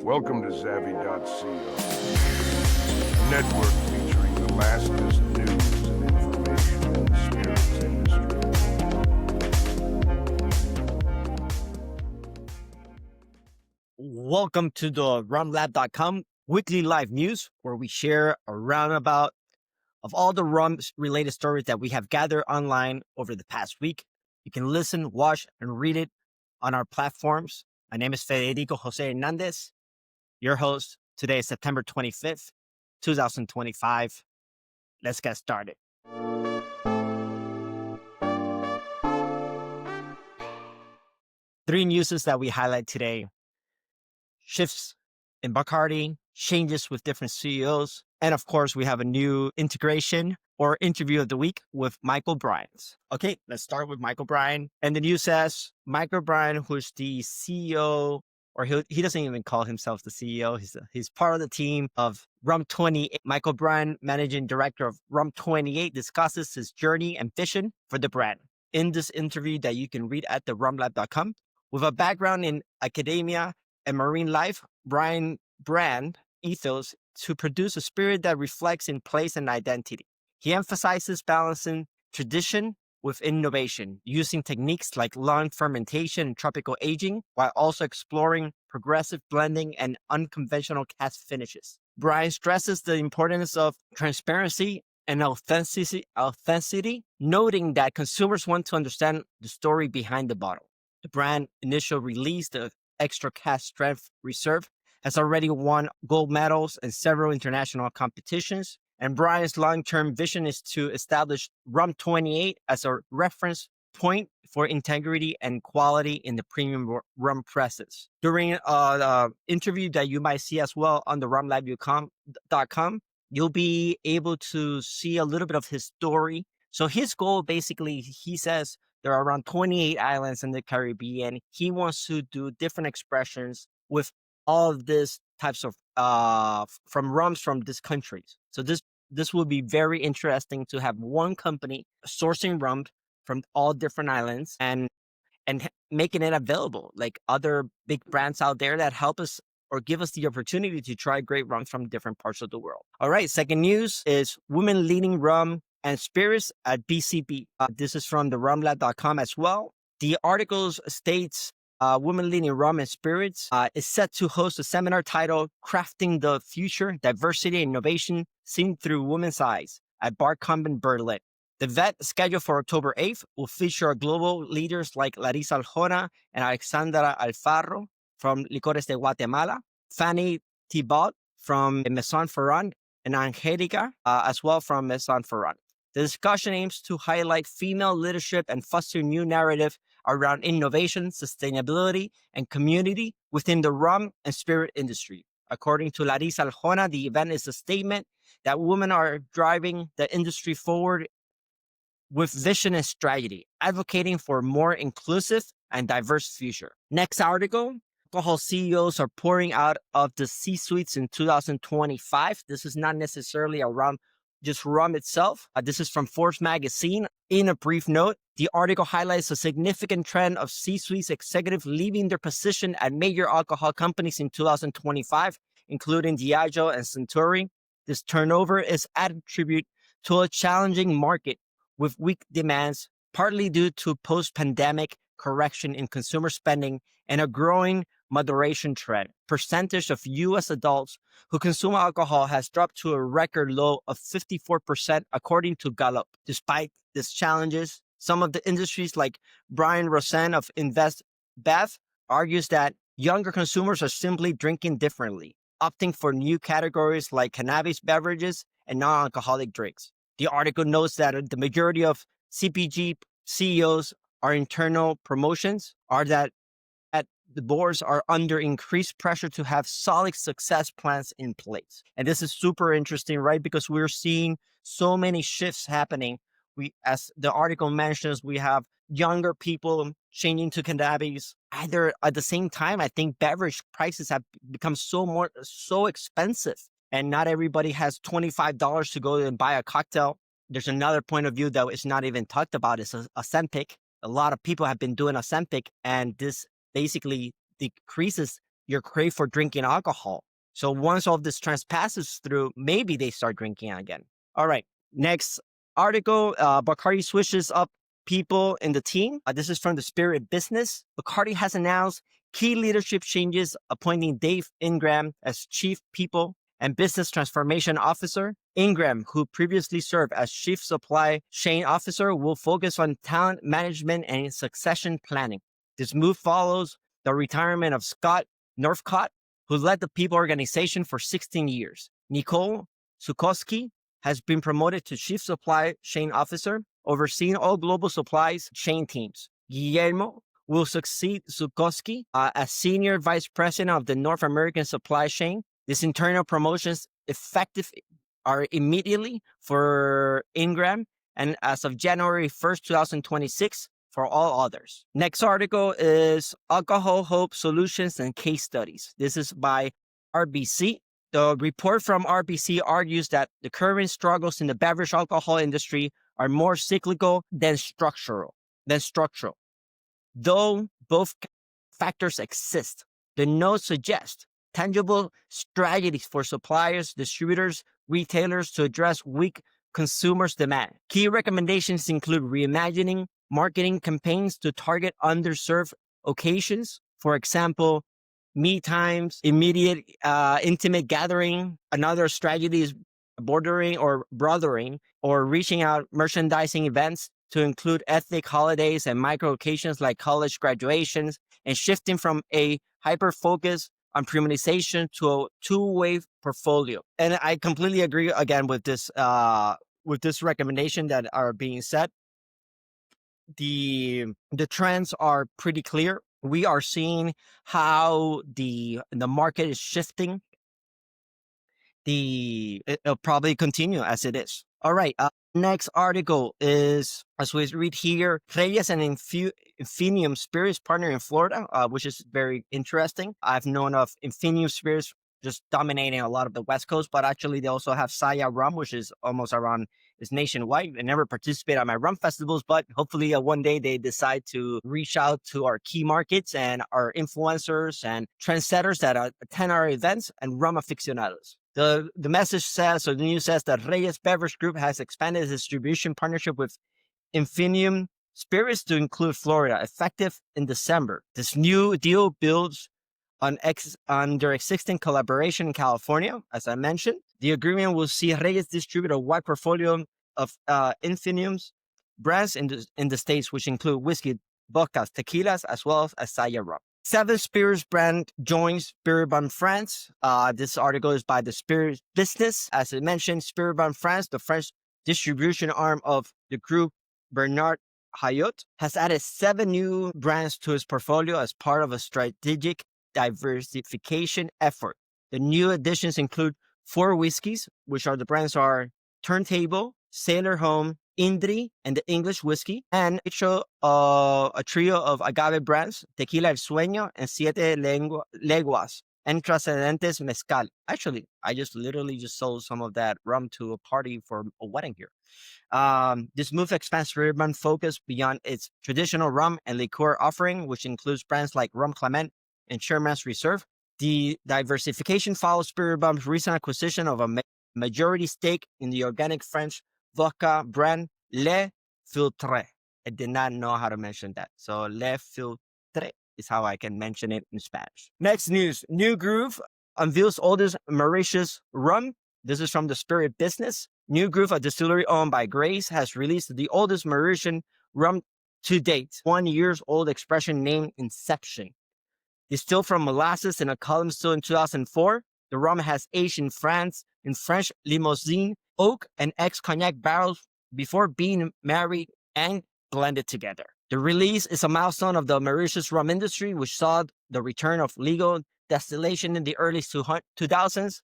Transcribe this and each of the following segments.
Welcome to Savvy.co, a network featuring the latest news and information in the spirits industry. Welcome to the rumlab.com weekly live news, where we share a roundabout of all the rum-related stories that we have gathered online over the past week. You can listen, watch, and read it on our platforms. My name is Federico Jose Hernandez, your host. Today is September 25th, 2025. Let's get started. Three newses that we highlight today: shifts in Bacardi, changes with different CEOs, and of course, we have a new integration or interview of the week with Michael Bryan. Okay, let's start with Michael Bryan. And the news says Michael Bryan, who's the CEO, or he doesn't even call himself the CEO. He's part of the team of Rum 28. Michael Bryan, managing director of Rum 28, discusses his journey and vision for the brand. In this interview that you can read at the rumlab.com, with a background in academia and marine life, Bryan brand ethos to produce a spirit that reflects in place and identity. He emphasizes balancing tradition with innovation, using techniques like long fermentation and tropical aging, while also exploring progressive blending and unconventional cast finishes. Bryan stresses the importance of transparency and authenticity, noting that consumers want to understand the story behind the bottle. The brand initial release, the Extra Cask Strength Reserve, has already won gold medals in several international competitions, and Bryan's long-term vision is to establish Rum 28 as a reference point for integrity and quality in the premium rum presses. During the interview that you might see as well on the rumlab.com, you'll be able to see a little bit of his story. So his goal, basically, he says, there are around 28 islands in the Caribbean. He wants to do different expressions with all of these types of from rums from these countries. So this will be very interesting to have one company sourcing rum from all different islands and making it available, like other big brands out there that help us or give us the opportunity to try great rum from different parts of the world. All right, second news is women leading rum and spirits at BCB. This is from the rumlab.com as well. The article states Women Leading Rum and Spirits is set to host a seminar titled Crafting the Future, Diversity and Innovation Seen Through Women's Eyes at Bar Convent, Berlin. The event, scheduled for October 8th, will feature global leaders like Larissa Aljona and Alexandra Alfaro from Licores de Guatemala, Fanny Thibault from Maison Ferrand, and Angelica as well from Maison Ferrand. The discussion aims to highlight female leadership and foster new narrative around innovation, sustainability, and community within the rum and spirit industry. According to Larissa Aljona, the event is a statement that women are driving the industry forward with vision and strategy, advocating for a more inclusive and diverse future. Next article: alcohol CEOs are pouring out of the C-suites in 2025. This is not necessarily around just rum itself. This is from Forbes magazine. In a brief note, the article highlights a significant trend of C-suite executives leaving their position at major alcohol companies in 2025, including Diageo and Suntory. This turnover is attributed to a challenging market with weak demands, partly due to post-pandemic correction in consumer spending and a growing moderation trend. Percentage of U.S. adults who consume alcohol has dropped to a record low of 54%, according to Gallup. Despite these challenges, some of the industries like Brian Rosen of Invest Bev argues that younger consumers are simply drinking differently, opting for new categories like cannabis beverages and non-alcoholic drinks. The article notes that the majority of CPG CEOs are internal promotions, are that the boards are under increased pressure to have solid success plans in place. And this is super interesting, right? Because we're seeing so many shifts happening. As the article mentions, we have younger people changing to cannabis. Either at the same time, I think beverage prices have become so expensive, and not everybody has $25 to go and buy a cocktail. There's another point of view that is not even talked about, is Ozempic. A lot of people have been doing Ozempic, and this basically decreases your crave for drinking alcohol. So once all this trends passes through, maybe they start drinking again. All right, next article, Bacardi switches up people in the team. This is from the Spirit Business. Bacardi has announced key leadership changes, appointing Dave Ingram as Chief People and Business Transformation Officer. Ingram, who previously served as Chief Supply Chain Officer, will focus on talent management and succession planning. This move follows the retirement of Scott Northcott, who led the People organization for 16 years. Nicole Sukowski has been promoted to Chief Supply Chain Officer, overseeing all global supplies chain teams. Guillermo will succeed Sukowski as Senior Vice President of the North American Supply Chain. These internal promotions effective are immediately for Ingram and as of January 1st, 2026 for all others. Next article is Alcohol Hope Solutions and Case Studies. This is by RBC. The report from RBC argues that the current struggles in the beverage alcohol industry are more cyclical than structural. Though both factors exist, the notes suggest tangible strategies for suppliers, distributors, retailers to address weak consumers' demand. Key recommendations include reimagining marketing campaigns to target underserved occasions. For example, me times, immediate, intimate gathering. Another strategy is bordering or brothering or reaching out merchandising events to include ethnic holidays and micro occasions like college graduations, and shifting from a hyper focus on premiumization to a two-way portfolio. And I completely agree again with this recommendation that are being set. The trends are pretty clear. We are seeing how the market is shifting. It'll probably continue as it is. All right. Next article is, as we read here, Reyes and Infinium Spirits partner in Florida, which is very interesting. I've known of Infinium Spirits just dominating a lot of the West Coast, but actually they also have Saya Rum, which is almost around, is nationwide. I never participate on my rum festivals, but hopefully one day they decide to reach out to our key markets and our influencers and trendsetters that attend our events and rum aficionados. The message says, or the news says, that Reyes Beverage Group has expanded its distribution partnership with Infinium Spirits to include Florida, effective in December. This new deal builds on their existing collaboration in California. As I mentioned, the agreement will see Reyes distribute a wide portfolio of Infinium's brands in the States, which include whiskey, vodkas, tequilas, as well as Saya Rum. Seven Spirits brand joins Spirit Bun France. This article is by the Spirit Business. As I mentioned, Spirit Bun France, the French distribution arm of the group Bernard Hayot, has added 7 new brands to its portfolio as part of a strategic diversification effort. The new additions include 4 whiskeys, which are the brands are Turntable, Sailor Home, Indri, and the English whiskey, and a trio of agave brands, Tequila El Sueño and Siete Leguas, and Trascendentes Mezcal. Actually, I literally just sold some of that rum to a party for a wedding here. This move expands Spirit focus beyond its traditional rum and liqueur offering, which includes brands like Rum Clement and Sherman's Reserve. The diversification follows Spirit Bum's recent acquisition of a majority stake in the organic French vodka brand Le Filtre. I did not know how to mention that. So Le Filtre is how I can mention it in Spanish. Next news, New Groove unveils oldest Mauritius rum. This is from the Spirit Business. New Groove, a distillery owned by Grace, has released the oldest Mauritian rum to date. 1 years old expression named Inception. Distilled from molasses in a column still in 2004, the rum has aged in France in French Limousin, oak, and ex-cognac barrels before being married and blended together. The release is a milestone of the Mauritius rum industry, which saw the return of legal distillation in the early 2000s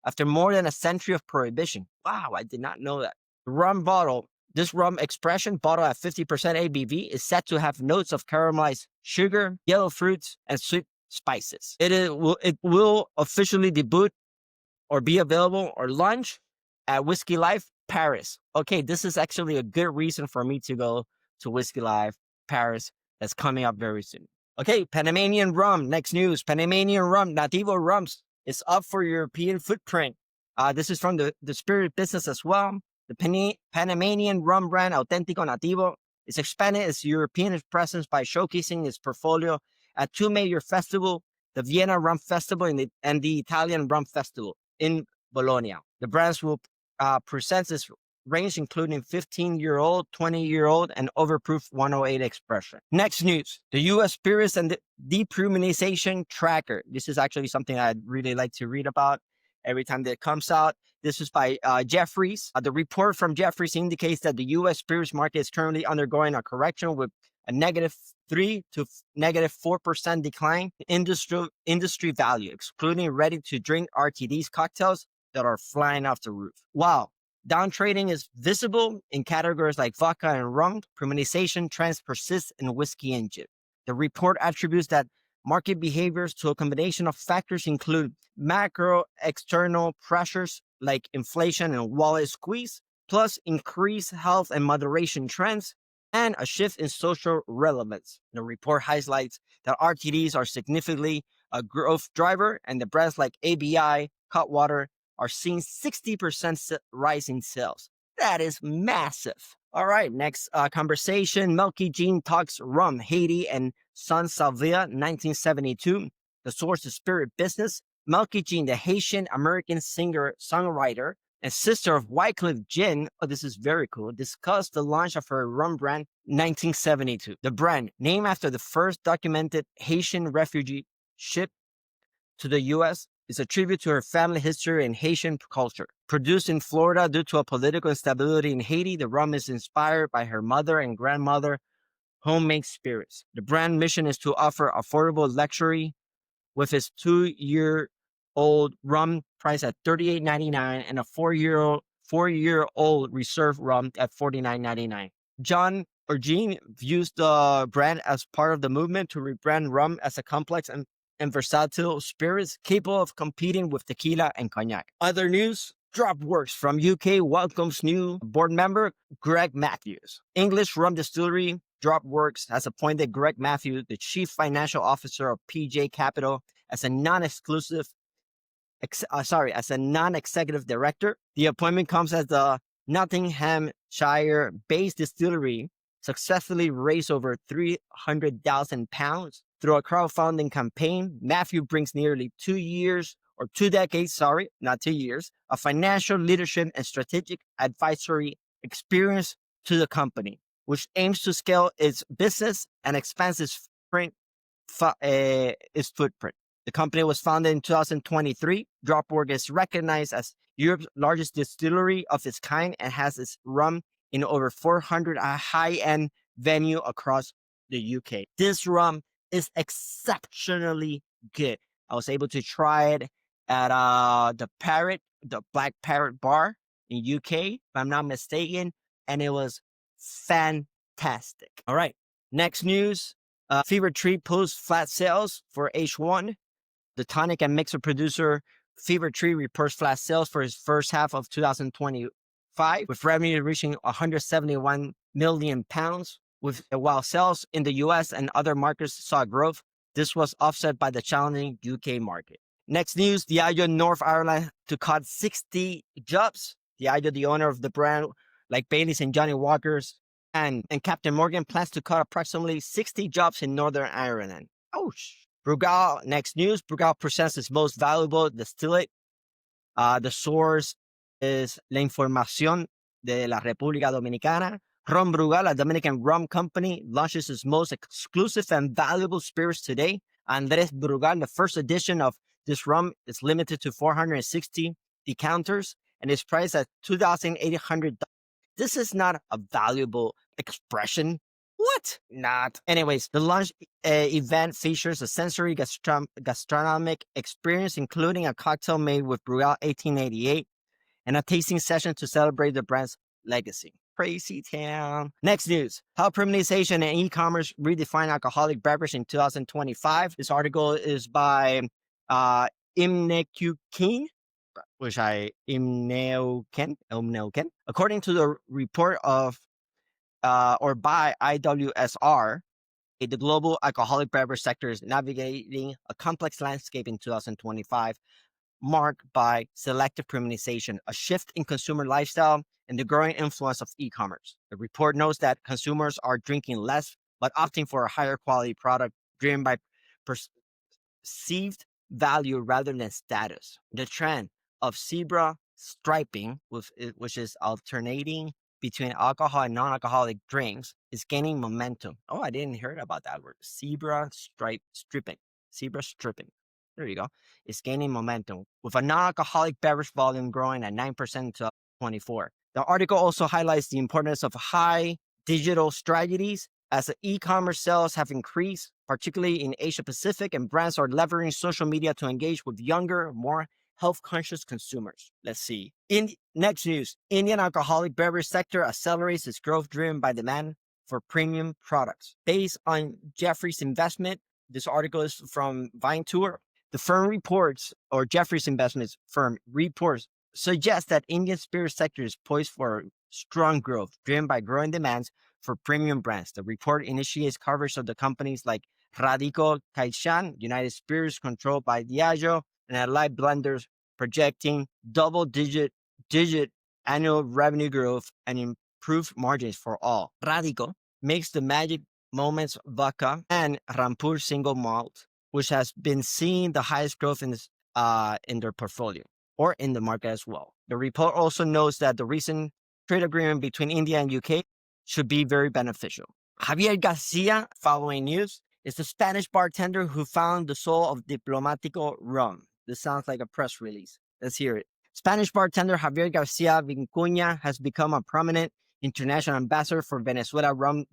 after more than a century of prohibition. Wow, I did not know that. The rum bottle, this rum expression, bottled at 50% ABV, is said to have notes of caramelized sugar, yellow fruits, and sweet spices. It will officially debut or be available or launch at Whiskey Life Paris. Okay, this is actually a good reason for me to go to Whiskey Life Paris. That's coming up very soon. Okay, Panamanian rum. Next news. Panamanian rum, Nativo Rums, is up for European footprint. This is from the spirit business as well. The Panamanian rum brand Auténtico Nativo is expanding its European presence by showcasing its portfolio at two major festivals, the Vienna Rum Festival and the Italian Rum Festival in Bologna. The brands will present its range including 15-year-old, 20-year-old, and overproof 108 expression. Next news, the U.S. Spirits and Deprunization Tracker. This is actually something I'd really like to read about every time that it comes out. This is by Jeffries. The report from Jeffries indicates that the U.S. spirits market is currently undergoing a correction with a -3 to -4% decline in industry value, excluding ready-to-drink RTDs cocktails that are flying off the roof. Wow. Down trading is visible in categories like vodka and rum. Premiumization trends persist in whiskey and gin. The report attributes that market behaviors to a combination of factors include macro external pressures like inflation and wallet squeeze, plus increased health and moderation trends, and a shift in social relevance. The report highlights that RTDs are significantly a growth driver, and the brands like ABI, Cutwater, are seeing 60% rise in sales. That is massive. All right, next conversation. Melky Jean talks rum, Haiti, and San Salvia, 1972. The source is Spirit Business. Melky Jean, the Haitian American singer, songwriter, and sister of Wycliffe Jean, oh, this is very cool, discussed the launch of her rum brand 1972. The brand, named after the first documented Haitian refugee ship to the U.S., is a tribute to her family history and Haitian culture. Produced in Florida due to a political instability in Haiti, the rum is inspired by her mother and grandmother homemade spirits. The brand mission is to offer affordable luxury with its 2-year-old rum priced at $38.99 and a 4-year-old reserve rum at $49.99. John or Jean views the brand as part of the movement to rebrand rum as a complex and versatile spirits capable of competing with tequila and cognac. Other news, Dropworks from UK welcomes new board member Greg Matthews. English rum distillery Dropworks has appointed Greg Matthews, the chief financial officer of PJ Capital, as a non-executive director. The appointment comes as the Nottinghamshire-based distillery successfully raised over £300,000 through a crowdfunding campaign. Matthew brings nearly 2 decades, not 2 years, of financial leadership and strategic advisory experience to the company, which aims to scale its business and expand its footprint. The company was founded in 2023. Dropworks is recognized as Europe's largest distillery of its kind and has its rum in over 400 high-end venues across the UK. This rum is exceptionally good. I was able to try it at the Black Parrot Bar in UK, if I'm not mistaken, and it was fantastic. All right, next news. Fever Tree posts flat sales for H1. The tonic and mixer producer Fever Tree reports flat sales for his first half of 2025, with revenue reaching £171 million. While sales in the US and other markets saw growth, this was offset by the challenging UK market. Next news, Diageo North Ireland to cut 60 jobs. Diageo, the owner of the brand like Baileys and Johnny Walker's, and Captain Morgan plans to cut approximately 60 jobs in Northern Ireland. Ouch. Brugal, next news, Brugal presents its most valuable distillate. The source is La Información de la República Dominicana. Rum Brugal, a Dominican rum company, launches its most exclusive and valuable spirits today. Andrés Brugal, the first edition of this rum, is limited to 460 decanters and is priced at $2,800. This is not a valuable expression. What? Not. Anyways, the launch event features a sensory gastronomic experience, including a cocktail made with Brugal 1888 and a tasting session to celebrate the brand's legacy. Crazy town. Next news. How premiumization and e-commerce redefine alcoholic beverage in 2025. This article is by Imneuken, Imneuken. According to the report of by IWSR, The global alcoholic beverage sector is navigating a complex landscape in 2025, marked by selective premiumization, a shift in consumer lifestyle, and the growing influence of e-commerce. The report notes that consumers are drinking less but opting for a higher quality product driven by perceived value rather than status. The trend of zebra striping, which is alternating between alcohol and non-alcoholic drinks, is gaining momentum. Oh, I didn't hear about that word. Stripping. Zebra stripping. There you go. It's gaining momentum with a non-alcoholic beverage volume growing at 9% in 2024. The article also highlights the importance of high digital strategies as the e-commerce sales have increased, particularly in Asia Pacific, and brands are leveraging social media to engage with younger, more health-conscious consumers. Let's see. Next news, Indian alcoholic beverage sector accelerates its growth driven by demand for premium products. Based on Jeffrey's investment, this article is from Vinetour. The firm reports, or Jeffrey's investments firm reports, suggests that Indian spirit sector is poised for strong growth, driven by growing demands for premium brands. The report initiates coverage of the companies like Radico Kaishan, United Spirits controlled by Diageo, and Allied Blenders, projecting double-digit annual revenue growth and improved margins for all. Radico makes the Magic Moments vodka and Rampur single malt, which has been seeing the highest growth in their portfolio or in the market as well. The report also notes that the recent trade agreement between India and UK should be very beneficial. Javier Garcia, following news, is the Spanish bartender who found the soul of Diplomatico rum. This sounds like a press release. Let's hear it. Spanish bartender Javier Garcia Vicuña has become a prominent international ambassador for Venezuela rum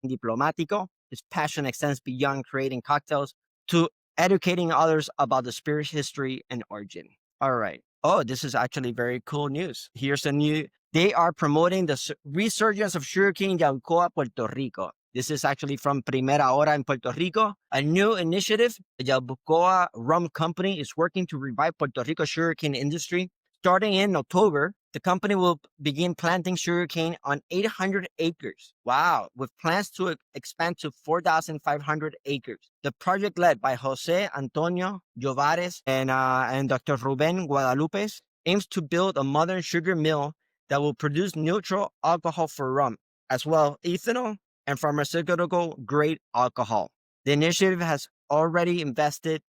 Diplomatico. His passion extends beyond creating cocktails to educating others about the spirit's history and origin. All right. Oh, this is actually very cool news. Here's a new. They are promoting the resurgence of sugarcane in Yaucoa, Puerto Rico. This is actually from Primera Hora in Puerto Rico. A new initiative, the Yaucoa Rum Company is working to revive Puerto Rico's sugarcane industry. Starting in October, the company will begin planting sugarcane on 800 acres. Wow, with plans to expand to 4,500 acres. The project, led by Jose Antonio Llovares and Dr. Ruben Guadalupe, aims to build a modern sugar mill that will produce neutral alcohol for rum, as well as ethanol and pharmaceutical grade alcohol. The initiative has already invested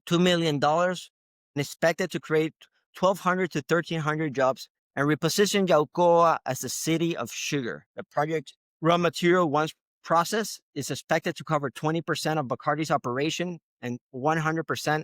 $2 million and expected to create 1,200 to 1,300 jobs and reposition Yaucoa as a city of sugar. The project raw material, once processed, is expected to cover 20% of Bacardi's operation and 100%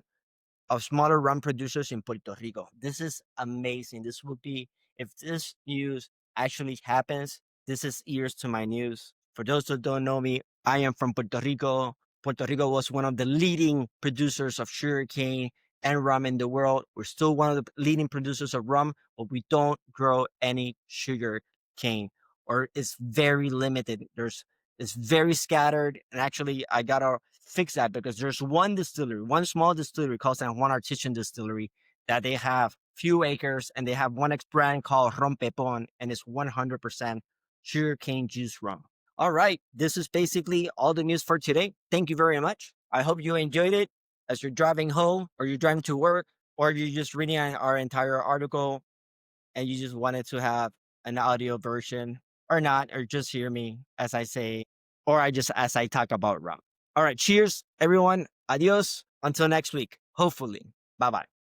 of smaller rum producers in Puerto Rico. This is amazing. This would be, if this news actually happens, this is ears to my news. For those who don't know me, I am from Puerto Rico. Puerto Rico was one of the leading producers of sugarcane and rum in the world. We're still one of the leading producers of rum, but we don't grow any sugar cane, or it's very limited. It's very scattered. And actually, I gotta fix that because there's one distillery, one small distillery called San Juan Artisan Distillery, that they have few acres and they have one brand called Rompepon, and it's 100% sugarcane juice rum. All right, this is basically all the news for today. Thank you very much. I hope you enjoyed it as you're driving home, or you're driving to work, or you're just reading our entire article and you just wanted to have an audio version, or not, or just hear me as I say, or as I talk about rum. All right, cheers, everyone. Adios. Until next week, hopefully. Bye bye.